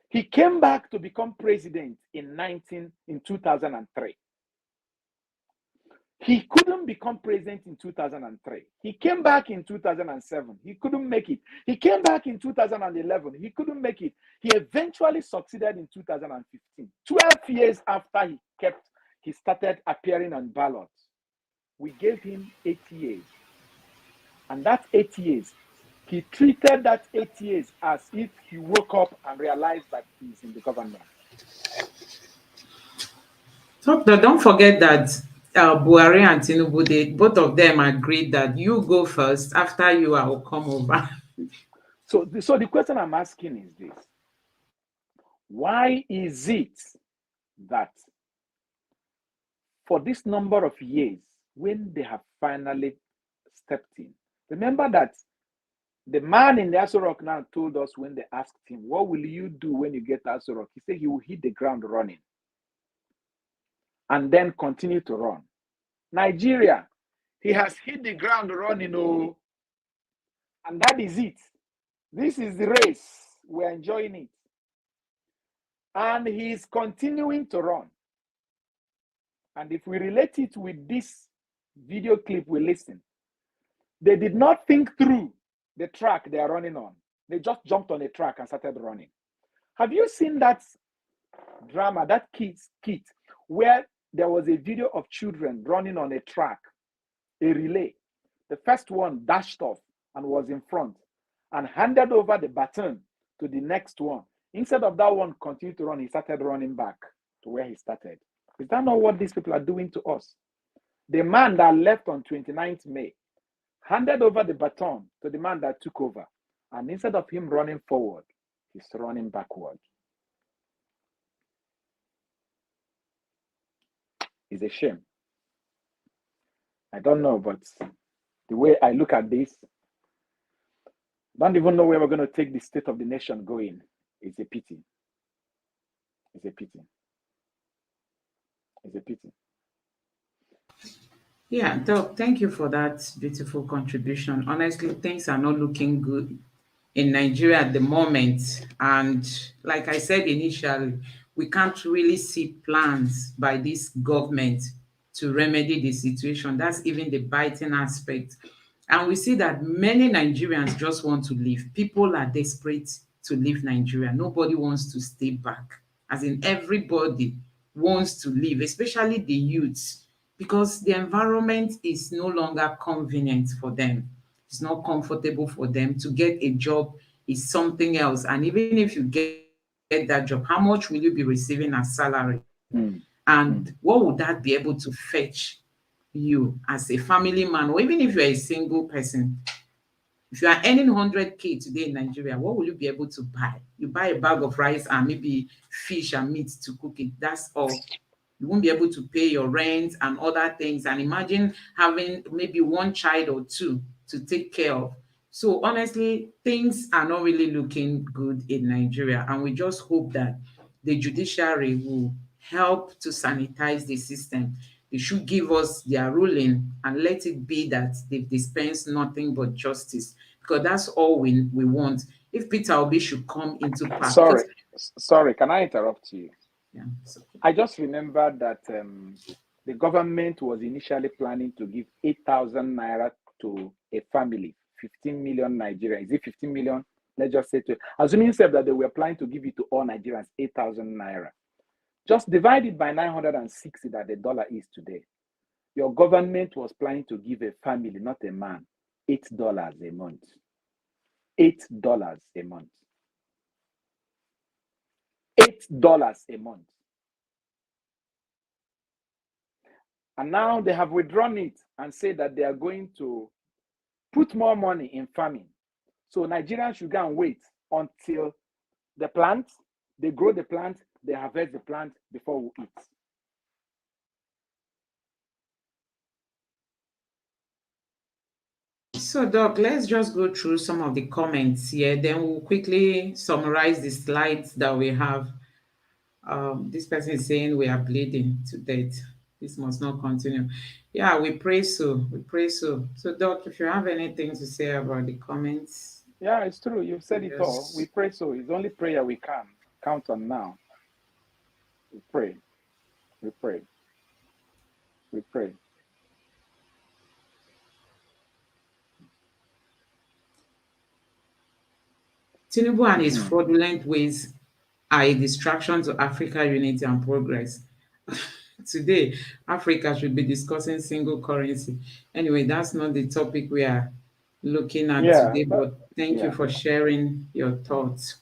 He came back to become president in 2003. He couldn't become president in 2003. He came back in 2007. He couldn't make it. He came back in 2011. He couldn't make it. He eventually succeeded in 2015. 12 years after he started appearing on ballots. We gave him 8 years. And that 8 years, he treated that 8 years as if he woke up and realized that he's in the government. Don't forget that Buhari and Tinubu, both of them agreed that you go first, after you, I will come over. So the question I'm asking is this. Why is it that for this number of years, when they have finally stepped in, remember that the man in the Aso Rock now told us when they asked him, what will you do when you get Aso Rock? He said he will hit the ground running and then continue to run. Nigeria, he has hit the ground running, and that is it. This is the race. We're enjoying it. And he's continuing to run. And if we relate it with this video clip we listen, they did not think through the track they are running on. They just jumped on a track and started running. Have you seen that drama, that kit, where there was a video of children running on a track, a relay? The first one dashed off and was in front and handed over the baton to the next one. Instead of that one continue to run, he started running back to where he started. Is that not what these people are doing to us? The man that left on 29th May handed over the baton to the man that took over. And instead of him running forward, he's running backward. It's a shame. I don't know, but the way I look at this, I don't even know where we're going to take the state of the nation going. It's a pity. It's a pity. It's a pity. Yeah, Doc, thank you for that beautiful contribution. Honestly, things are not looking good in Nigeria at the moment. And like I said initially, we can't really see plans by this government to remedy the situation. That's even the biting aspect. And we see that many Nigerians just want to leave. People are desperate to leave Nigeria. Nobody wants to stay back. As in, everybody wants to leave, especially the youths, because the environment is no longer convenient for them. It's not comfortable for them. To get a job is something else. And even if you get that job, how much will you be receiving as salary? And what would that be able to fetch you as a family man, or even if you're a single person? If you are earning 100K today in Nigeria, what will you be able to buy? You buy a bag of rice and maybe fish and meat to cook it. That's all. You won't be able to pay your rent and other things. And imagine having maybe one child or two to take care of. So honestly, things are not really looking good in Nigeria. And we just hope that the judiciary will help to sanitize the system. They should give us their ruling and let it be that they've dispensed nothing but justice, because that's all we want. If Peter Obi should come into power. Sorry, can I interrupt you? Yeah. I just remembered that the government was initially planning to give 8,000 naira to a family, 15 million Nigerians. Is it 15 million? Let's just say assuming that they were planning to give it to all Nigerians, 8,000 naira. Just divide it by 960 that the dollar is today. Your government was planning to give a family, not a man, $8 a month. $8 a month. $8 a month. And now they have withdrawn it and said that they are going to put more money in farming. So Nigerians should go and wait until the plant, they grow the plant, they harvest the plant before we eat. So, Doc, let's just go through some of the comments here. Then we'll quickly summarize the slides that we have. This person is saying we are bleeding to death. This must not continue. Yeah, we pray so. We pray so. So, Doc, if you have anything to say about the comments. Yeah, it's true. You've said it all. We pray so. It's the only prayer we can count on now. We pray. We pray. We pray. Tinubu and his fraudulent ways are a distraction to Africa unity and progress. Today, Africa should be discussing single currency. Anyway, that's not the topic we are looking at today, but thank you for sharing your thoughts.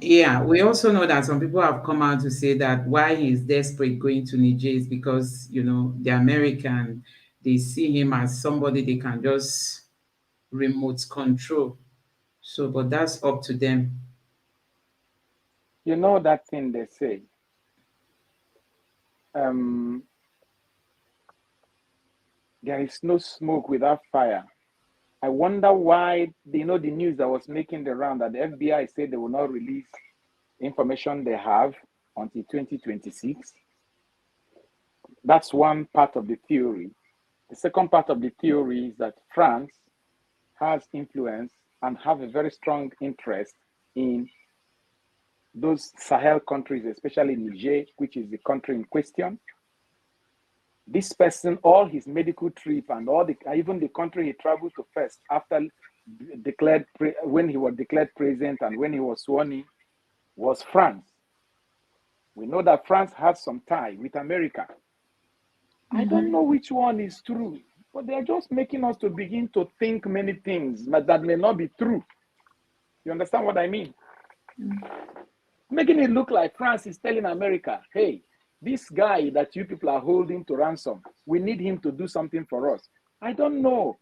Yeah, we also know that some people have come out to say that why he is desperate going to Niger is because, the American, they see him as somebody they can just remote control. So, but that's up to them. You know that thing they say, there is no smoke without fire. I wonder why, the news that was making the round that the FBI said they will not release information they have until 2026. That's one part of the theory. The second part of the theory is that France has influence and have a very strong interest in those Sahel countries, especially Niger, which is the country in question. This person, all his medical trip and even the country he traveled to first after when he was declared president and when he was sworn in, was France. We know that France has some tie with America. I don't know which one is true, but they're just making us to begin to think many things that may not be true. You understand what I mean? Making it look like France is telling America, hey, this guy that you people are holding to ransom, we need him to do something for us. I don't know.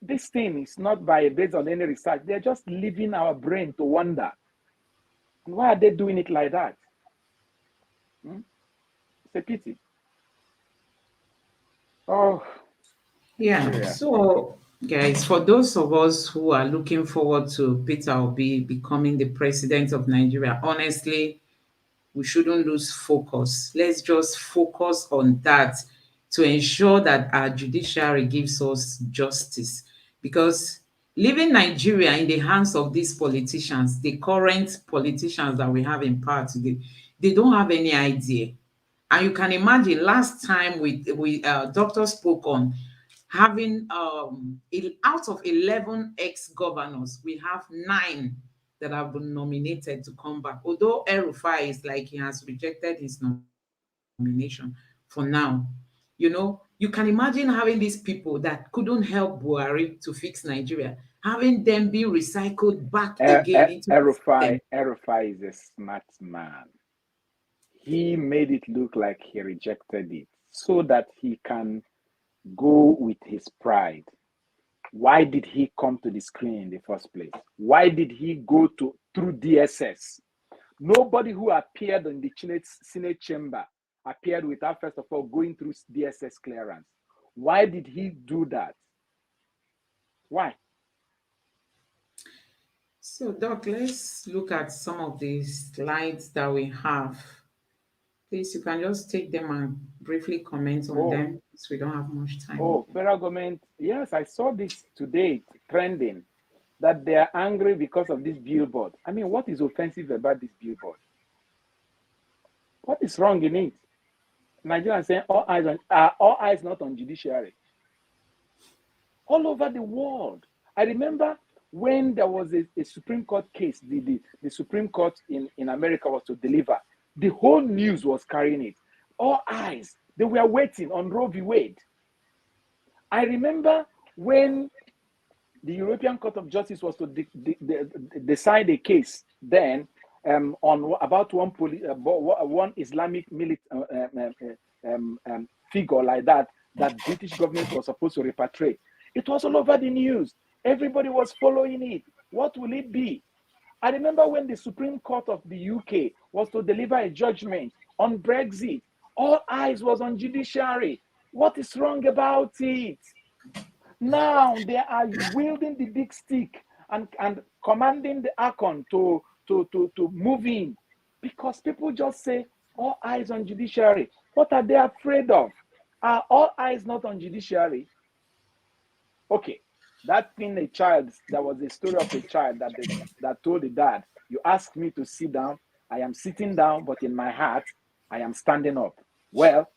This thing is not based on any research. They're just leaving our brain to wonder. And why are they doing it like that? It's a pity. Oh, Yeah. Nigeria. So, guys, for those of us who are looking forward to Peter Obi becoming the president of Nigeria, honestly, we shouldn't lose focus. Let's just focus on that to ensure that our judiciary gives us justice. Because leaving Nigeria in the hands of these politicians, the current politicians that we have in power today, they don't have any idea. And you can imagine last time we doctor spoke on having out of 11 ex-governors, we have 9 that have been nominated to come back. Although El-Rufai is like he has rejected his nomination for now. You know, you can imagine having these people that couldn't help Buhari to fix Nigeria, having them be recycled back again into the system. El-Rufai is a smart man. He made it look like he rejected it so that he can go with his pride. Why did he come to the screen in the first place? Why did he go through DSS? Nobody who appeared in the Senate chamber appeared without, first of all, going through DSS clearance. Why did he do that? Why? So, Doc, let's look at some of the slides that we have. Please, you can just take them and briefly comment on them, because we don't have much time. Federal government, yes, I saw this today trending, that they are angry because of this billboard. I mean, what is offensive about this billboard? What is wrong in it? Nigerians saying all eyes not on judiciary. All over the world. I remember when there was a Supreme Court case, the Supreme Court in America was to deliver. The whole news was carrying it. All eyes, they were waiting on Roe v. Wade. I remember when the European Court of Justice was to decide a case then about one Islamic figure like that British government was supposed to repatriate. It was all over the news. Everybody was following it. What will it be? I remember when the Supreme Court of the UK was to deliver a judgment on Brexit. All eyes was on judiciary. What is wrong about it? Now they are wielding the big stick and commanding the Akon to move in, because people just say all eyes on judiciary. What are they afraid of? Are all eyes not on judiciary? Okay, that thing, there was a story of a child that told the dad, you asked me to sit down, I am sitting down, but in my heart, I am standing up. Well,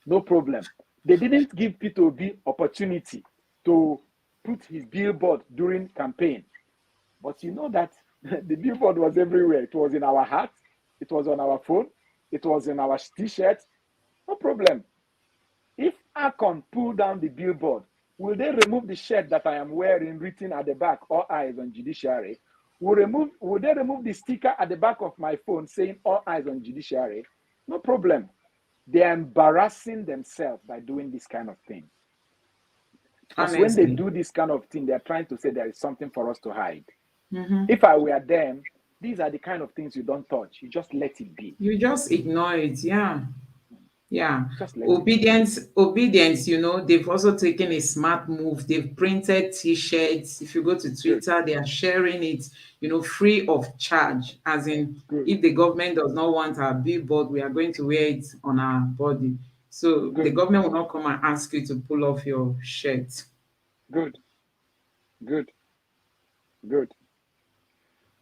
no problem. They didn't give Peter Obi opportunity to put his billboard during campaign. But you know that the billboard was everywhere. It was in our heart, it was on our phone, it was in our t-shirt. No problem. If Akon pull down the billboard, will they remove the shirt that I am wearing written at the back, all eyes on judiciary? Will they remove the sticker at the back of my phone saying all eyes on judiciary? No problem. They are embarrassing themselves by doing this kind of thing. Because when they do this kind of thing, they're trying to say there is something for us to hide. Mm-hmm. If I were them, these are the kind of things you don't touch. You just let it be. You just ignore it, yeah. Yeah, obedience, you know, they've also taken a smart move. They've printed t-shirts. If you go to Twitter, they are sharing it, you know, free of charge. As in, if the government does not want our billboard, we are going to wear it on our body. So the government will not come and ask you to pull off your shirt. Good.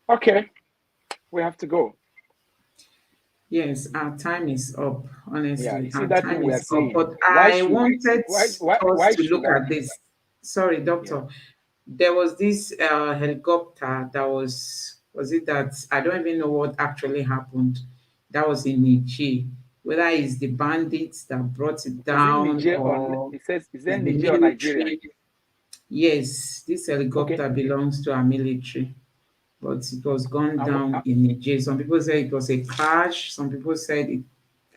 Okay, we have to go. Yes, our time is up, honestly. Yeah, you see our that time we are is saying. up. But I wanted us to look at this. Sorry, doctor. Yeah. There was this helicopter that was it that I don't even know what actually happened. That was in Niger. Whether it's the bandits that brought it down or it says is that Niger or Nigeria? Yes, this helicopter belongs to our military. but it was gone And down in Niger. Some people said it was a crash. Some people said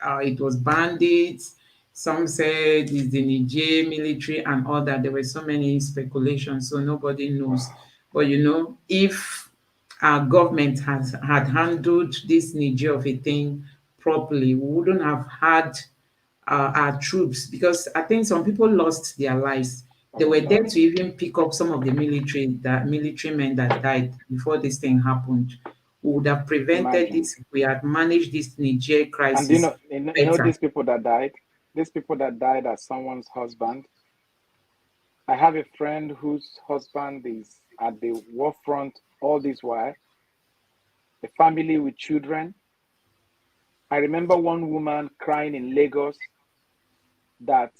it was bandits. Some said it's the Niger military and all that. There were so many speculations, so nobody knows. But if our government had handled this Niger of a thing properly, we wouldn't have had our troops, because I think some people lost their lives. They oh were there Lord, to even pick up some of the military men that died before this thing happened. We would have prevented imagine. this if we had managed this Niger And you crisis know, better. these people that died, as someone's husband. I have a friend whose husband is at the war front all this while, a family with children. I remember one woman crying in Lagos that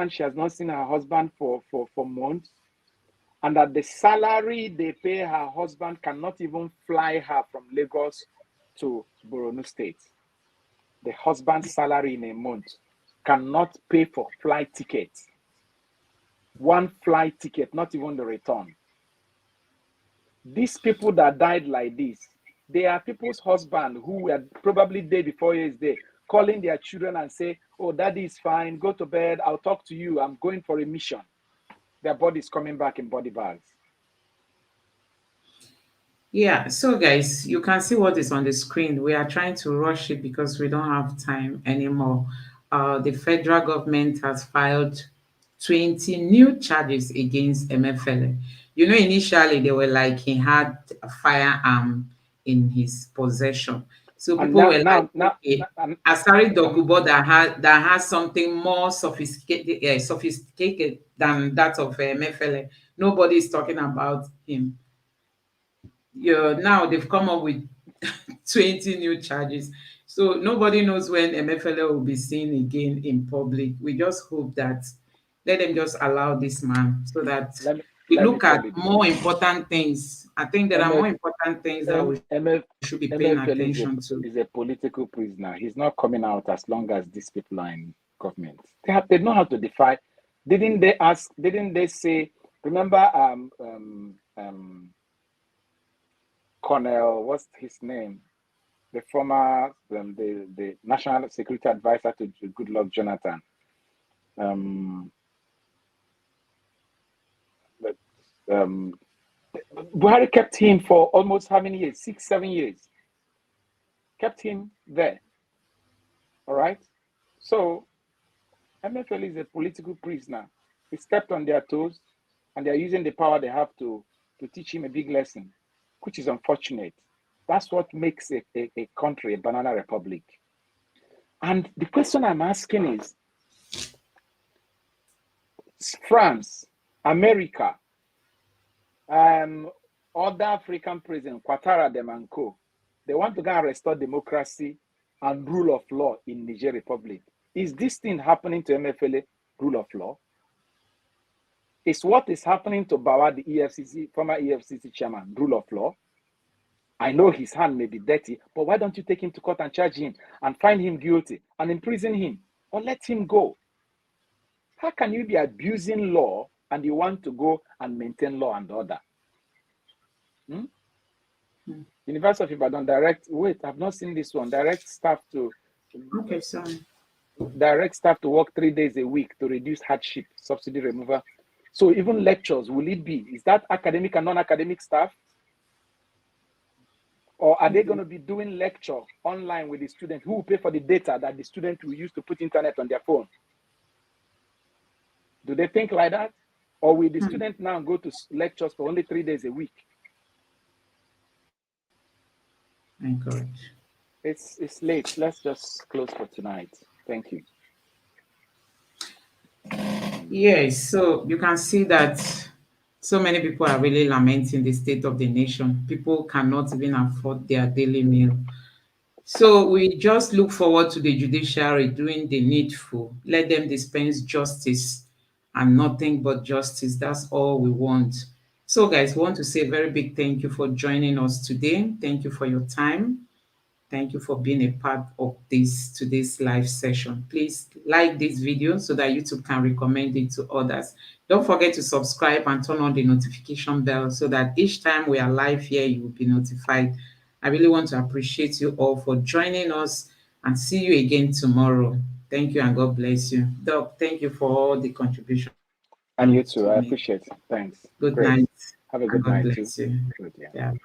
she has not seen her husband for months, and that the salary they pay her husband cannot even fly her from Lagos to Borno State. The husband's salary in a month cannot pay for flight tickets. One flight ticket, not even the return. These people that died like this, they are people's husband who were probably day before his day, calling their children and say, "Oh, daddy is fine, go to bed, I'll talk to you, I'm going for a mission." Their bodies coming back in body bags. Yeah, so guys, you can see what is on the screen. We are trying to rush it because we don't have time anymore. The federal government has filed 20 new charges against MFL. Initially they were like he had a firearm in his possession. So And people now, were like, now, now, okay, and, Asari and Dogubo that has something more sophisticated than that of MFL. Nobody is talking about him. Now they've come up with 20 new charges. So nobody knows when MFLA will be seen again in public. We just hope that let them just allow this man so that let me we let me look tell at you this. more important things. I think there are MF, more important things that we MF, should be paying MFL attention to. is a political prisoner. He's not coming out as long as these people are in government. They know how to defy. Didn't they say? Remember, Colonel, what's his name? The former, the national security advisor to Goodluck Jonathan. But, Buhari kept him for almost how many years? 6, 7 years. Kept him there. All right. So MFL is a political prisoner. He stepped on their toes, and they're using the power they have to teach him a big lesson, which is unfortunate. That's what makes a country a banana republic. And the question I'm asking is, France, America, other African presidents, Ouattara, them and co, they want to go and restore democracy and rule of law in Niger Republic. Is this thing happening to MFLA, rule of law? Is what is happening to Bawa, the EFCC, former EFCC chairman, rule of law? I know his hand may be dirty, but why don't you take him to court and charge him and find him guilty and imprison him or let him go? How can you be abusing law and you want to go and maintain law and order? University of Ibadan I've not seen this one. Direct staff to work 3 days a week to reduce hardship, subsidy removal. So even lectures, will it be? Is that academic and non-academic staff? Or are they going to be doing lecture online with the student? Who will pay for the data that the student will use to put internet on their phone? Do they think like that? Or will the student now go to lectures for only 3 days a week? My God. It's late. Let's just close for tonight. Thank you. Yes, so you can see that so many people are really lamenting the state of the nation. People cannot even afford their daily meal. So we just look forward to the judiciary doing the needful. Let them dispense justice and nothing but justice. That's all we want. So, guys, we want to say a very big thank you for joining us today. Thank you for your time. Thank you for being a part of today's live session. Please like this video so that YouTube can recommend it to others. Don't forget to subscribe and turn on the notification bell so that each time we are live here, you will be notified. I really want to appreciate you all for joining us and see you again tomorrow. Thank you and God bless you. Doc, thank you for all the contributions. And you too. I appreciate it. Thanks. Good Great. night. Have a And good God night too. bless you. Good, yeah. Yeah, bye.